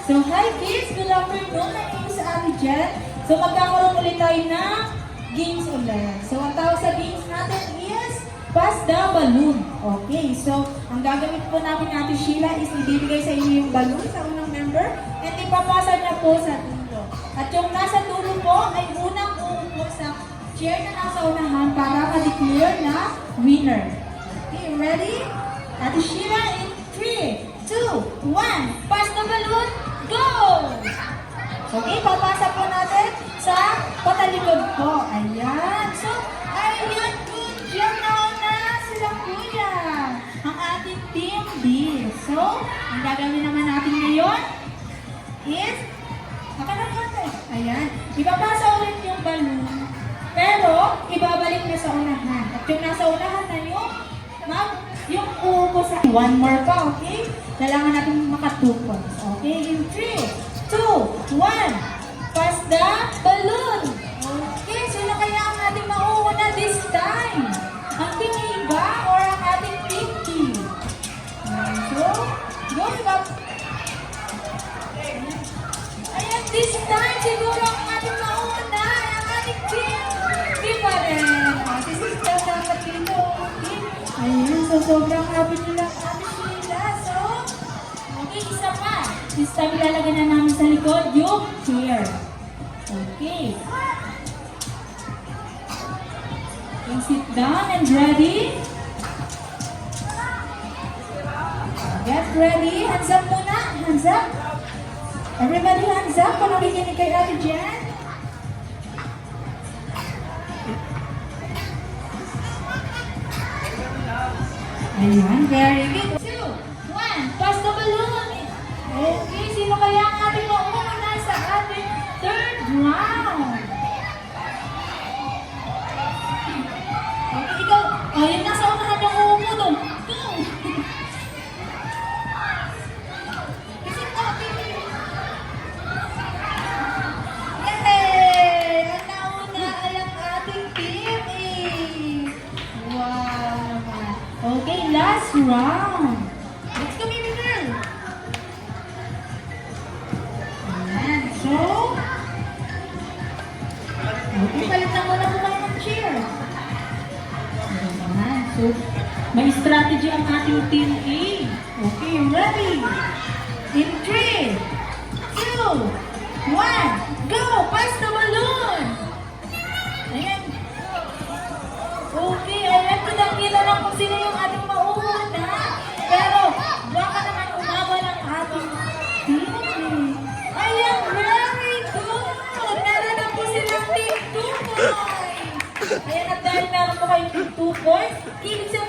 So, hi kids! Good afternoon. My name is Abby Jen. So, magkakaroon ulit tayo ng games ulit. So, ang tawag sa games natin is Pass the Balloon. Okay, so, ang gagawin po namin natin, Sheila, is ibibigay sa inyo yung balloon sa unang member and ipapasa niya po sa dulo. At yung nasa dulo po ay unang uupo sa chair na nasa unahan para ma-declare na winner. Okay, ready? Ate Sheila, in 3, 2, 1, pass the balloon, go! Okay, papasa po natin sa patalikod po. Ayan. So, ayan, good job na sila kuya. Ang ating team B. So, ang gagawin naman natin ngayon is, ayan, ipapasa ulit yung balloon, pero ibabalik na sa unahan. At yung nasa unahan na yung uupo sa one more pa, okay? Kailangan natin maka 2 points. Okay, in 3, 2, 1, pass the balloon. Okay, sino kaya ang ating mauuna this time? Ang team iba or ang ating team B? So, go iba. Ayan, this time siguro ang ating mauuna ay ang ating team B pa rin. Si sister sa kapilo. Ayan, so sobrang happy nila Ate Sheila. So, okay, isa pa. This time ilalagay na namin sa likod yung chair. Okay. And sit down and ready. Get ready. Hands up muna. Hands up. Everybody hands up. Kung nakikinig kay Ate Jen. Ayan, very good. 2, 1, pass the balloon. Okay, sino kaya ang ating mauuna sa ating third round? Okay, ikaw. Ayan, nasa unahan yung uupo doon. Go! Kasi yay! Ang nauna ay ang ating team A. Wow naman. Okay, last round. Let's go, baby girl. Ayan, so, okay, palit na muna po kayo ng chair. Ayan, so, may strategy ang ating team A. Okay, ready? In 3, 2, 1, go! Pass the balloon! Ayan. Okay, alam ko lang kita lang kung sino yung ating mauuna. Pero, baka naman umaba ng ating team. Ayan, very good! Meron na po silang team 2 points. Ayan, at dahil meron po kayong team 2 points, ibig sabihin